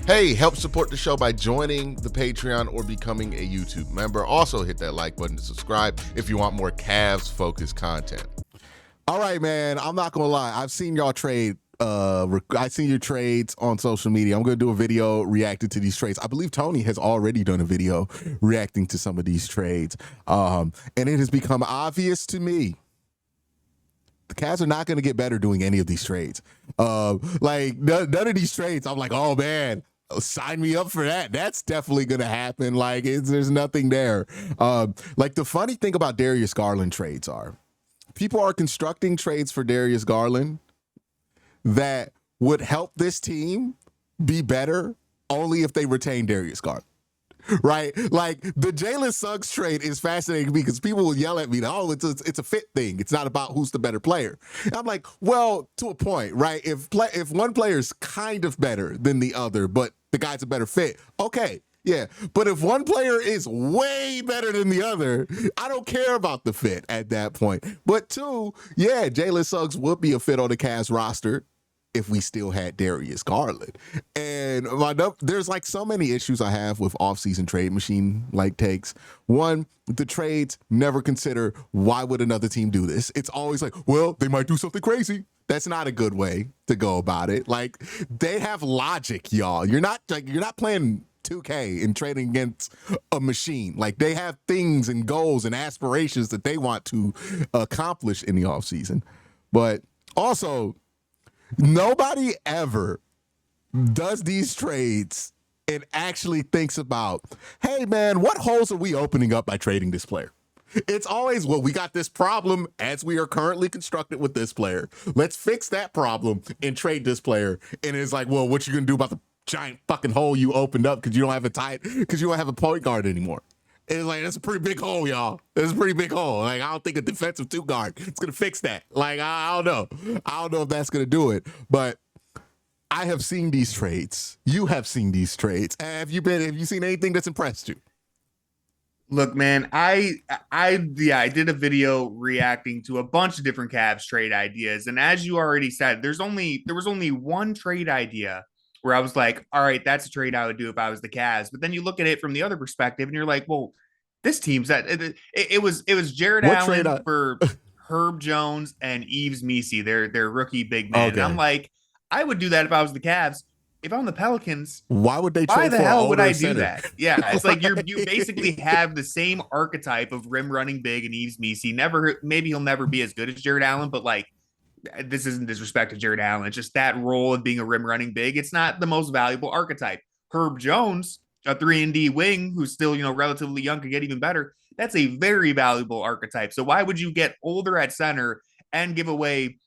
Hey, help support the show by joining the Patreon or becoming a YouTube member. Also hit that like button to subscribe if you want more Cavs-focused content. All right, man. I'm not gonna lie. I've seen y'all trade. I've seen your trades on social media. I'm gonna do a video reacting to these trades. I believe Tony has already done a video reacting to some of these trades. And it has become obvious to me the Cavs are not gonna get better doing any of these trades. Like none of these trades, I'm like, oh man, sign me up for that. That's definitely gonna happen. Like there's nothing there. Like the funny thing about Darius Garland trades are people are constructing trades for Darius Garland that would help this team be better only if they retain Darius Garland. Right? Like the Jalen Suggs trade is fascinating to me because people will yell at me, oh, it's a fit thing. It's not about who's the better player. And I'm like, well, to a point, right? If one player is kind of better than the other, but the guy's a better fit, okay. Yeah, but if one player is way better than the other, I don't care about the fit at that point. But two, yeah, Jalen Suggs would be a fit on the Cavs roster if we still had Darius Garland. And there's like so many issues I have with offseason trade machine like takes. One, the trades never consider why would another team do this. It's always like, well, they might do something crazy. That's not a good way to go about it. Like they have logic, y'all. You're not playing 2K and trading against a machine. Like they have things and goals and aspirations that they want to accomplish in the offseason. But also, nobody ever does these trades and actually thinks about, hey man, what holes are we opening up by trading this player? It's always, well, we got this problem as we are currently constructed with this player. Let's fix that problem and trade this player. And it's like, well, what you gonna do about the giant fucking hole you opened up because you don't have a point guard anymore? It's like, that's a pretty big hole, y'all. That's a pretty big hole. Like, I don't think a defensive two guard is going to fix that. Like, I don't know. I don't know if that's going to do it. But I have seen these trades. You have seen these trades. Have you seen anything that's impressed you? Look, man, I did a video reacting to a bunch of different Cavs trade ideas. And as you already said, there was only one trade idea where I was like, all right, that's a trade I would do if I was the Cavs. But then you look at it from the other perspective and you're like, well, this team's that it was Jared Allen for Herb Jones and Yves Missi, their rookie big man. Okay. And I'm like, I would do that if I was the Cavs. If I'm the Pelicans, why would they trade why the for hell would I center? do that? Yeah, it's like you basically have the same archetype of rim running big and Yves Missi. Maybe he'll never be as good as Jared Allen, but like, this isn't disrespect to Jared Allen. It's just that role of being a rim running big. It's not the most valuable archetype. Herb Jones, a 3-and-D wing who's still, relatively young, could get even better. That's a very valuable archetype. So why would you get older at center and give away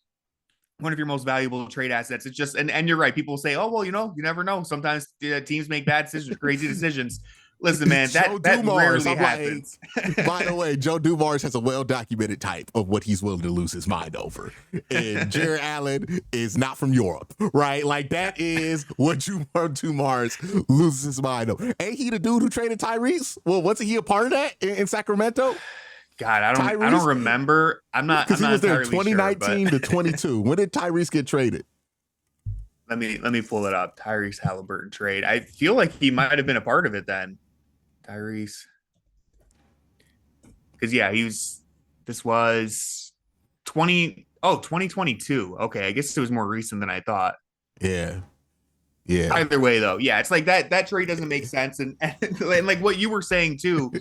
one of your most valuable trade assets? It's just, and you're right. People say, oh, well, you never know. Sometimes teams make bad decisions, crazy decisions. Listen, man, that rarely happens. Like, by the way, Joe Dumars has a well-documented type of what he's willing to lose his mind over. And Jared Allen is not from Europe, right? Like, that is what Joe Dumars loses his mind over. Ain't he the dude who traded Tyrese? Well, wasn't he a part of that in Sacramento? God, I don't remember. I'm not, because he was there 2019 to 22. When did Tyrese get traded? Let me pull it up. Tyrese Halliburton trade. I feel like he might have been a part of it then. Tyrese. Because this was 2022. Okay, I guess it was more recent than I thought. Yeah. Either way, though, yeah, it's like that trade doesn't make sense. And like what you were saying too,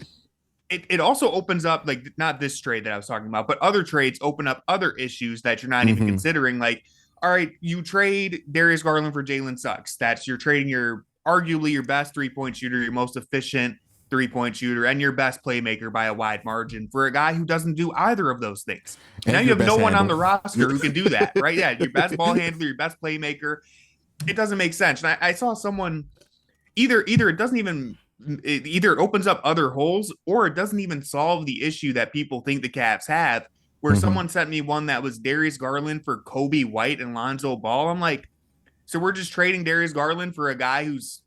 it also opens up, like, not this trade that I was talking about, but other trades open up other issues that you're not even considering. Like, all right, you trade Darius Garland for Jalen Suggs. You're trading arguably your best 3-point shooter, your most efficient 3-point shooter, and your best playmaker by a wide margin for a guy who doesn't do either of those things. And now you have no one on the roster who can do that, right? Yeah, your best ball handler, your best playmaker. It doesn't make sense. And I saw someone either it opens up other holes or it doesn't even solve the issue that people think the Cavs have, where someone sent me one that was Darius Garland for Kobe White and Lonzo Ball. I'm like, so we're just trading Darius Garland for a guy who's,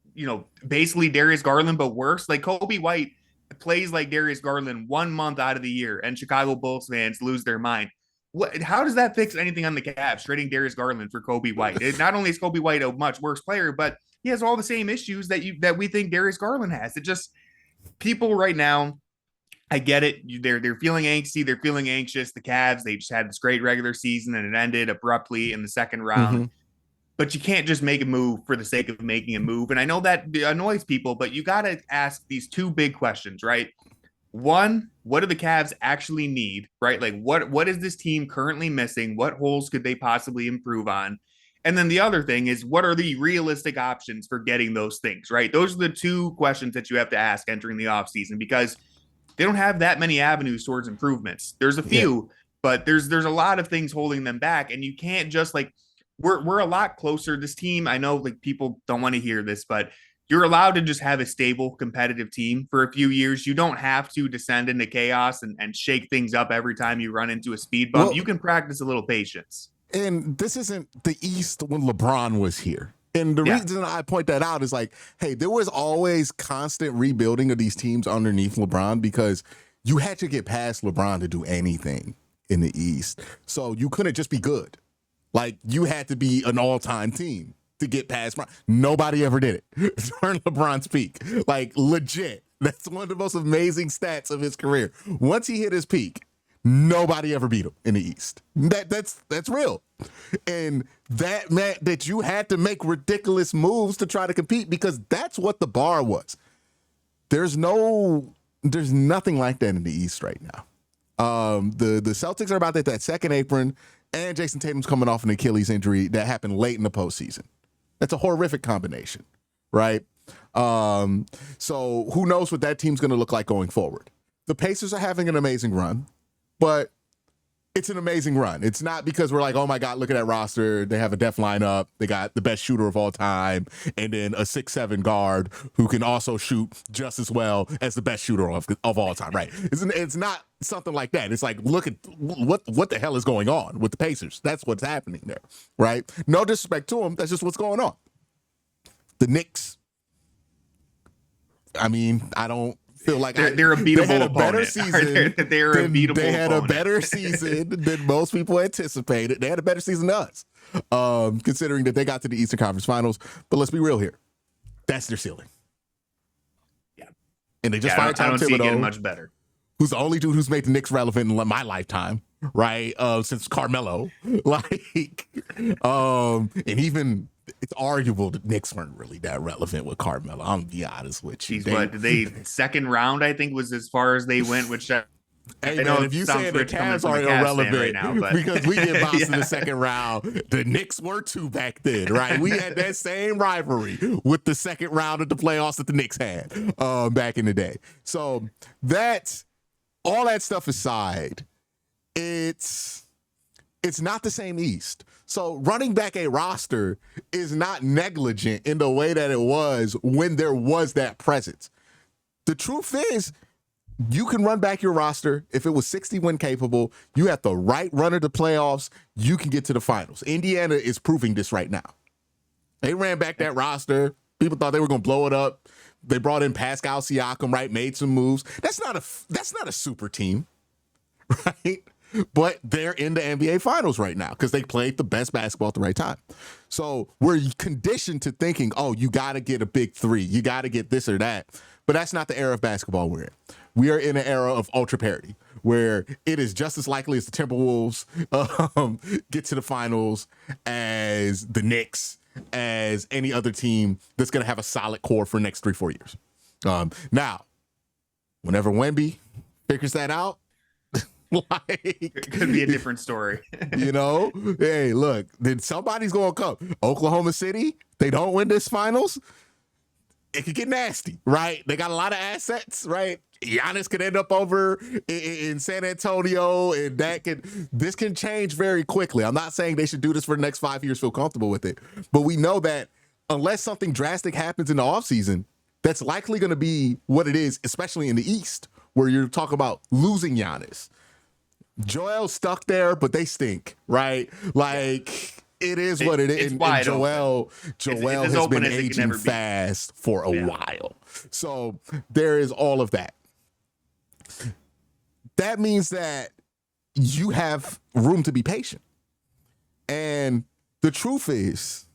basically Darius Garland, but worse. Like, Kobe White plays like Darius Garland 1 month out of the year, and Chicago Bulls fans lose their mind. How does that fix anything on the Cavs, trading Darius Garland for Kobe White? Not only is Kobe White a much worse player, but he has all the same issues that we think Darius Garland has. It just people right now, I get it. They're feeling angsty. They're feeling anxious. The Cavs, they just had this great regular season and it ended abruptly in the second round. But you can't just make a move for the sake of making a move. And I know that annoys people, but you got to ask these two big questions, right? One, what do the Cavs actually need, right? Like what is this team currently missing? What holes could they possibly improve on? And then the other thing is, what are the realistic options for getting those things, right? Those are the two questions that you have to ask entering the offseason, because they don't have that many avenues towards improvements. There's a few, but there's a lot of things holding them back. And you can't just like, we're a lot closer. This team, I know like people don't want to hear this, but you're allowed to just have a stable competitive team for a few years. You don't have to descend into chaos and shake things up every time you run into a speed bump. Well, you can practice a little patience. And this isn't the East when LeBron was here. And the reason I point that out is like, hey, there was always constant rebuilding of these teams underneath LeBron, because you had to get past LeBron to do anything in the East. So you couldn't just be good. Like, you had to be an all-time team to get past LeBron. Nobody ever did it during LeBron's peak. Like, legit. That's one of the most amazing stats of his career. Once he hit his peak, nobody ever beat him in the East. That's real. And that meant that you had to make ridiculous moves to try to compete, because that's what the bar was. There's nothing like that in the East right now. The Celtics are about that second apron, and Jason Tatum's coming off an Achilles injury that happened late in the postseason. That's a horrific combination, right? So who knows what that team's going to look like going forward. The Pacers are having an amazing run, but it's an amazing run. It's not because we're like, oh my God, look at that roster. They have a depth lineup. They got the best shooter of all time, and then a 6'7" guard who can also shoot just as well as the best shooter of all time, right? It's not something like that. It's like, look at what the hell is going on with the Pacers. That's what's happening there, right? No disrespect to them. That's just what's going on. The Knicks, I mean, I don't feel like they're a beatable opponent. Better season. They're a beatable They had opponent. a better season than most people anticipated. They had a better season than us, considering that they got to the Eastern Conference Finals. But let's be real here. That's their ceiling. Yeah. And they just fired Tom Thibodeau. I don't see it getting much better. Who's the only dude who's made the Knicks relevant in my lifetime, right? Since Carmelo. And even it's arguable that Knicks weren't really that relevant with Carmelo. I'm gonna be honest with you. They second round, I think, was as far as they went, which hey, I know, man, if you say the Cavs are irrelevant right now, because we get bounced in the second round, the Knicks were too back then, right? We had that same rivalry with the second round of the playoffs that the Knicks had back in the day. So that's all that stuff aside, it's not the same East. So running back a roster is not negligent in the way that it was when there was that presence. The truth is, you can run back your roster. If it was 60-win capable, you have the right run of the playoffs, you can get to the finals. Indiana is proving this right now. They ran back that roster. People thought they were going to blow it up. They brought in Pascal Siakam, right? Made some moves. That's not a super team, right? But they're in the NBA Finals right now because they played the best basketball at the right time. So we're conditioned to thinking, oh, you got to get a big three. You got to get this or that. But that's not the era of basketball we're in. We are in an era of ultra parity where it is just as likely as the Timberwolves get to the finals as the Knicks, as any other team that's going to have a solid core for the next 3-4 years. Now, whenever Wemby figures that out, it could be a different story. Hey, look, then somebody's going to come. Oklahoma City, they don't win this finals, it could get nasty, right? They got a lot of assets, right? Giannis could end up over in San Antonio, and this can change very quickly. I'm not saying they should do this for the next 5 years, feel comfortable with it, but we know that unless something drastic happens in the offseason, that's likely going to be what it is, especially in the East, where you're talking about losing Giannis. Joel's stuck there, but they stink, right? Like, it is what it is. And Joel has been aging fast for a while. So there is all of that. That means that you have room to be patient. And the truth is,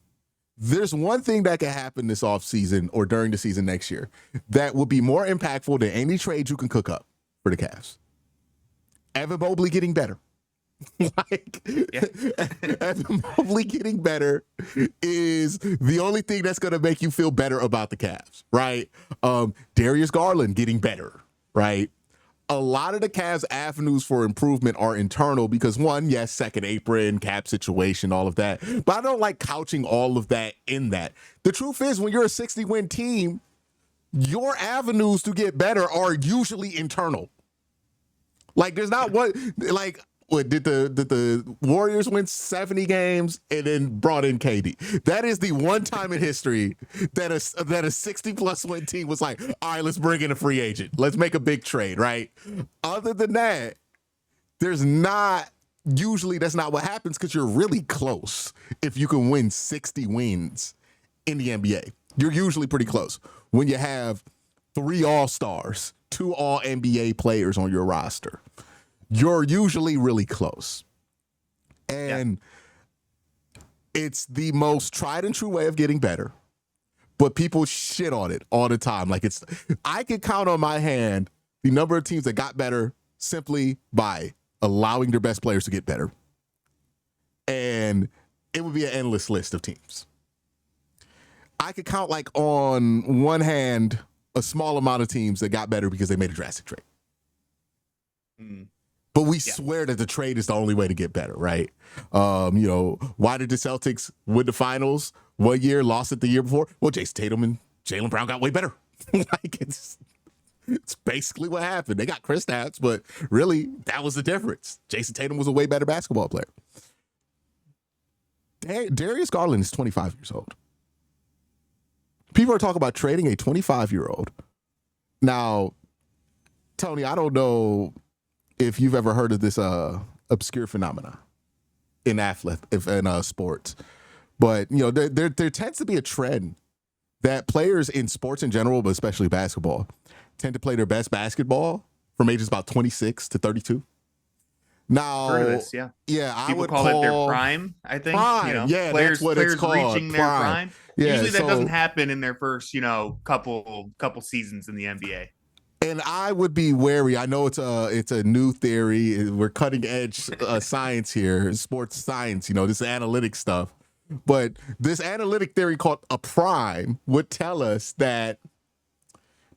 There's one thing that can happen this offseason or during the season next year that will be more impactful than any trade you can cook up for the Cavs. Evan Mobley getting better. Evan Mobley getting better is the only thing that's going to make you feel better about the Cavs, right? Darius Garland getting better, right? A lot of the Cavs' avenues for improvement are internal because, one, yes, second apron, cap situation, all of that. But I don't like couching all of that in that. The truth is, when you're a 60-win team, your avenues to get better are usually internal. Like, there's not one, like, what did the Warriors win 70 games and then brought in KD? That is the one time in history that a 60-plus win team was like, all right, let's bring in a free agent. Let's make a big trade, right? Other than that, that's not what happens because you're really close if you can win 60 wins in the NBA. You're usually pretty close. When you have 3 All-Stars, 2 All-NBA players on your roster, you're usually really close. And it's the most tried and true way of getting better. But people shit on it all the time. Like, I can count on my hand the number of teams that got better simply by allowing their best players to get better. And it would be an endless list of teams. I could count, like, on one hand, a small amount of teams that got better because they made a drastic trade. But we swear that the trade is the only way to get better, right? Why did the Celtics win the finals one year, lost it the year before? Well, Jason Tatum and Jaylen Brown got way better. Like, it's basically what happened. They got Kristaps, but really, that was the difference. Jason Tatum was a way better basketball player. Darius Garland is 25 years old. People are talking about trading a 25-year-old. Now, Tony, I don't know if you've ever heard of this obscure phenomena in sports, but there tends to be a trend that players in sports in general, but especially basketball, tend to play their best basketball from ages about 26 to 32. Now, heard of this, I People would call it their prime. I think prime. players, that's what players it's called. reaching their prime. Yeah, usually that doesn't happen in their first couple seasons in the NBA. And I would be wary. I know it's a new theory. We're cutting edge science here, sports science. This analytic stuff. But this analytic theory called a prime would tell us that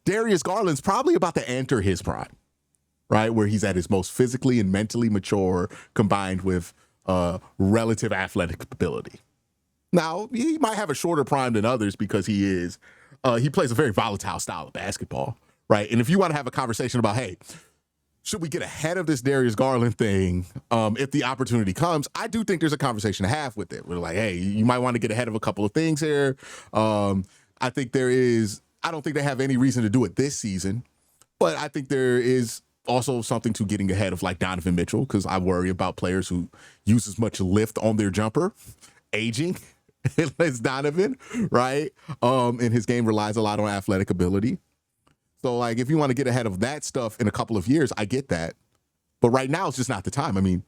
Darius Garland's probably about to enter his prime, right? Where he's at his most physically and mentally mature, combined with relative athletic ability. Now, he might have a shorter prime than others because he plays a very volatile style of basketball. Right. And if you want to have a conversation about, hey, should we get ahead of this Darius Garland thing if the opportunity comes? I do think there's a conversation to have with it. We're like, hey, you might want to get ahead of a couple of things here. I think I don't think they have any reason to do it this season, but I think there is also something to getting ahead of like Donovan Mitchell, because I worry about players who use as much lift on their jumper, aging as Donovan, right? And his game relies a lot on athletic ability. So, like, if you want to get ahead of that stuff in a couple of years, I get that. But right now, it's just not the time. I mean,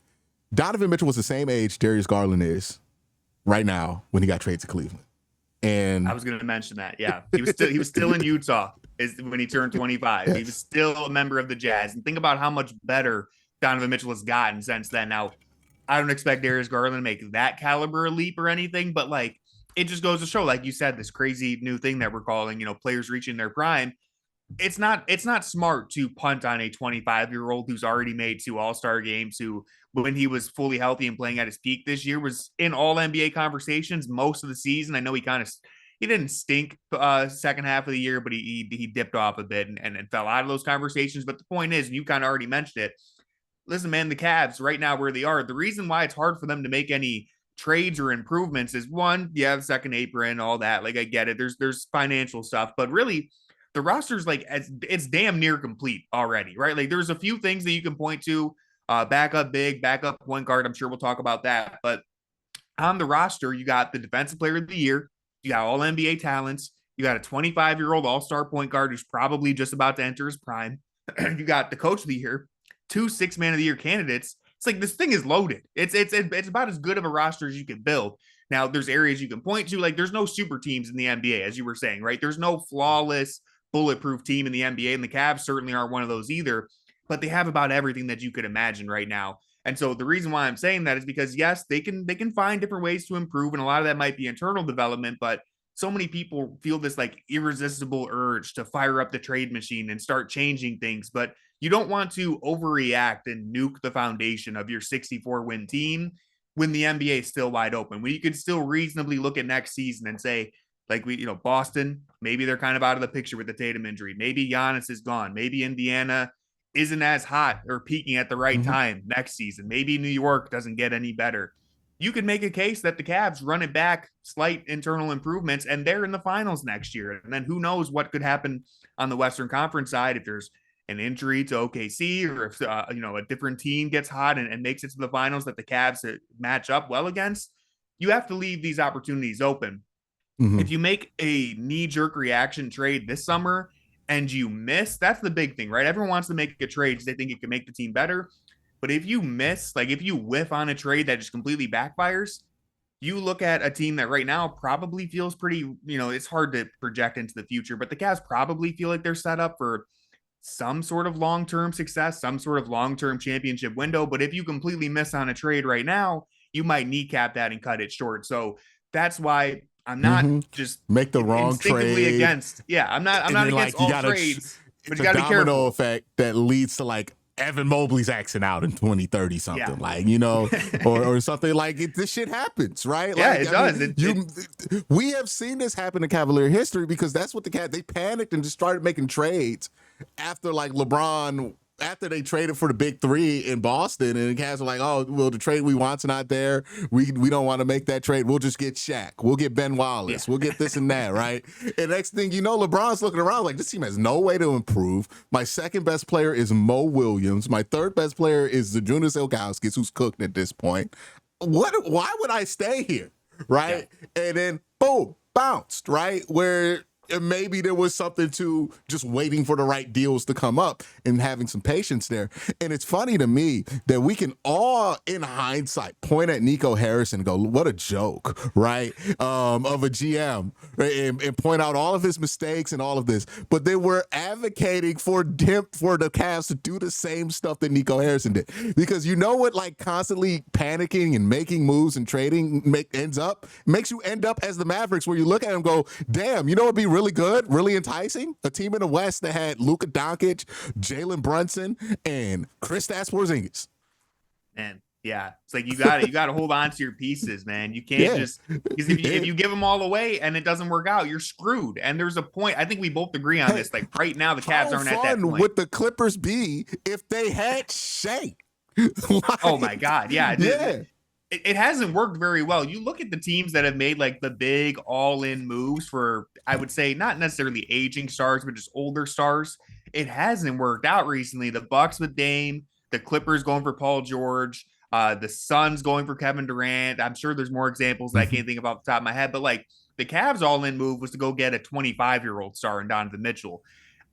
Donovan Mitchell was the same age Darius Garland is right now when he got traded to Cleveland. And I was going to mention that. Yeah, he was still in Utah when he turned 25. He was still a member of the Jazz. And think about how much better Donovan Mitchell has gotten since then. Now, I don't expect Darius Garland to make that caliber leap or anything, but like, it just goes to show, like you said, this crazy new thing that we're calling, players reaching their prime. It's not smart to punt on a 25-year-old who's already made 2 All-Star games, who, when he was fully healthy and playing at his peak this year, was in all NBA conversations most of the season. I know he didn't stink second half of the year, but he dipped off a bit and fell out of those conversations. But the point is, and you kind of already mentioned it, listen, man, the Cavs right now where they are, the reason why it's hard for them to make any trades or improvements is, one, the second apron, all that. Like, I get it. There's financial stuff, but really, the roster's like, it's damn near complete already, right? Like, there's a few things that you can point to, backup big, backup point guard. I'm sure we'll talk about that. But on the roster, you got the defensive player of the year. You got all NBA talents. You got a 25-year-old all-star point guard who's probably just about to enter his prime. You got the coach of the year, 2 6-man of the year candidates. It's like, this thing is loaded. It's about as good of a roster as you can build. Now, there's areas you can point to, like there's no super teams in the NBA, as you were saying, right? There's no flawless, bulletproof team in the NBA, and the Cavs certainly aren't one of those either. But they have about everything that you could imagine right now. And so the reason why I'm saying that is because yes, they can find different ways to improve, and a lot of that might be internal development, but so many people feel this like irresistible urge to fire up the trade machine and start changing things, but you don't want to overreact and nuke the foundation of your 64 win team when the NBA is still wide open. When you could still reasonably look at next season and say, like Boston, maybe they're kind of out of the picture with the Tatum injury. Maybe Giannis is gone. Maybe Indiana isn't as hot or peaking at the right time next season. Maybe New York doesn't get any better. You could make a case that the Cavs run it back, slight internal improvements, and they're in the finals next year. And then who knows what could happen on the Western Conference side if there's an injury to OKC, or if a different team gets hot and makes it to the finals that the Cavs match up well against. You have to leave these opportunities open. If you make a knee-jerk reaction trade this summer and you miss, that's the big thing, right? Everyone wants to make a trade because they think it can make the team better. But if you miss, like if you whiff on a trade that just completely backfires, you look at a team that right now probably feels pretty, it's hard to project into the future, but the Cavs probably feel like they're set up for some sort of long-term success, some sort of long-term championship window. But if you completely miss on a trade right now, you might kneecap that and cut it short. So that's why I'm not just make the wrong trade against. Yeah, I'm not against all trades, but you got to be careful. Effect that leads to like Evan Mobley's axing out in 2030 something or something like it. This shit happens, right? Yeah, it does. We have seen this happen in Cavalier history because that's what they panicked and just started making trades after like LeBron. After they traded for the big three in Boston, and the Cavs were like, oh, well, the trade we want's not there. We don't want to make that trade. We'll just get Shaq. We'll get Ben Wallace. We'll get this and that, right? And next thing you know, LeBron's looking around like, this team has no way to improve. My second best player is Mo Williams. My third best player is Zajunas Ilgauskas, who's cooked at this point. Why would I stay here, right? Yeah. And then, boom, bounced, right? Where maybe there was something to just waiting for the right deals to come up and having some patience there. And it's funny to me that we can all, in hindsight, point at Nico Harris and go, what a joke, right? Of a GM, right? And point out all of his mistakes and all of this. But they were advocating for the Cavs to do the same stuff that Nico Harrison did. Because you know what, like constantly panicking and making moves and trading makes you end up as the Mavericks, where you look at them and go, damn, you know what'd be really good, really enticing? A team in the West that had Luka Doncic, Jalen Brunson, and Kristaps Porzingis. Man, yeah, it's like you got to hold on to your pieces, man. You can't just, because if you give them all away and it doesn't work out, you're screwed. And there's a point. I think we both agree on this. Like right now, the Cavs aren't at that point. Would the Clippers be if they had Shea? Oh my God, yeah. It hasn't worked very well. You look at the teams that have made like the big all-in moves for, I would say, not necessarily aging stars, but just older stars. It hasn't worked out recently. The Bucks with Dame, the Clippers going for Paul George, the Suns going for Kevin Durant. I'm sure there's more examples that I can't think of off the top of my head, but like the Cavs all-in move was to go get a 25-year-old star in Donovan Mitchell.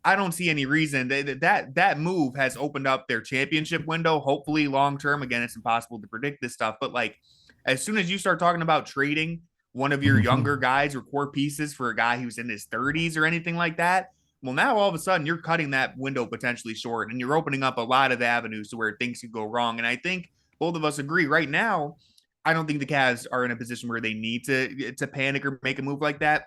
I don't see any reason that move has opened up their championship window. Hopefully long term. Again, it's impossible to predict this stuff, but like as soon as you start talking about trading one of your younger guys or core pieces for a guy who's in his 30s or anything like that, well, now all of a sudden you're cutting that window potentially short, and you're opening up a lot of avenues to where things could go wrong. And I think both of us agree right now, I don't think the Cavs are in a position where they need to panic or make a move like that.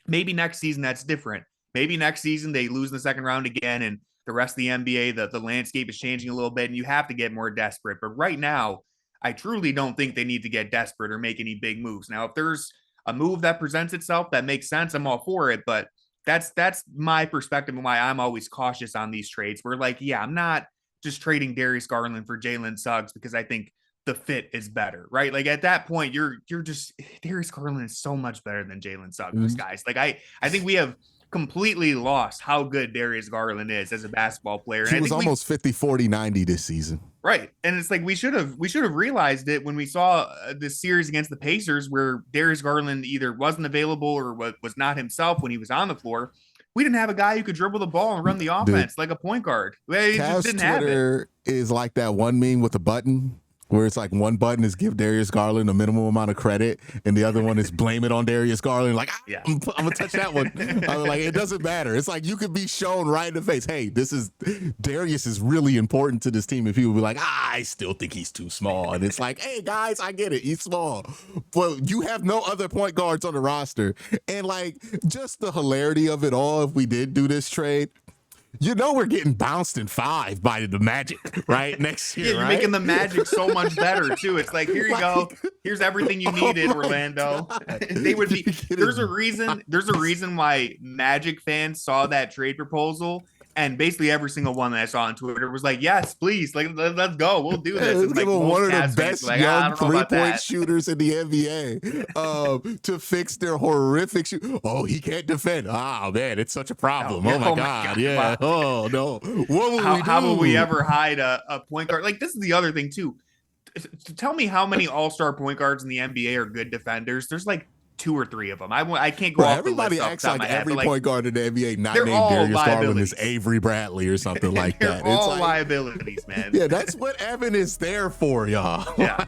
Maybe next season that's different. Maybe next season they lose in the second round again, and the rest of the NBA, the landscape is changing a little bit, and you have to get more desperate. But right now, I truly don't think they need to get desperate or make any big moves. Now, if there's a move that presents itself that makes sense, I'm all for it. But that's my perspective and why I'm always cautious on these trades. We're like, yeah, I'm not just trading Darius Garland for Jalen Suggs because I think the fit is better, right? Like at that point, you're just Darius Garland is so much better than Jalen Suggs, guys. Like I think we have completely lost how good Darius Garland is as a basketball player. He was almost 50, 40, 90 this season. Right. And it's like we should have realized it when we saw this series against the Pacers where Darius Garland either wasn't available or was not himself when he was on the floor. We didn't have a guy who could dribble the ball and run the offense like a point guard. He just didn't have it. Is like that one meme with a button where it's like one button is give Darius Garland a minimum amount of credit, and the other one is blame it on Darius Garland. Like, Yeah. I'm gonna touch that one. I'm like, it doesn't matter. It's like you could be shown right in the face. Hey, Darius is really important to this team, and people be like, I still think he's too small. And it's like, hey guys, I get it, he's small, but you have no other point guards on the roster. And like, just the hilarity of it all. If we did do this trade, we're getting bounced in 5 by the Magic, right? Next year, Yeah, you're right? making the Magic so much better too. It's like, here you go. Here's everything you needed, Orlando. They would be. There's a reason why Magic fans saw that trade proposal, and basically every single one that I saw on Twitter was like, "Yes, please, like let's go, we'll do this." Let's give him one of the best young 3-point shooters in the NBA to fix their horrific shoot. Oh, he can't defend. Oh man, it's such a problem. Oh my God. Yeah. Wow. Oh no. What will we do? How will we ever hide a point guard? Like, this is the other thing too. Tell me how many all-star point guards in the NBA are good defenders. There's like 2 or 3 of them. I can't go off everybody the list acts like every head, point guard in the NBA not they're named all Darius Garland liabilities. is Avery Bradley or something like They're that. all It's like, liabilities, man. yeah, that's what Evan is there for, y'all. Yeah.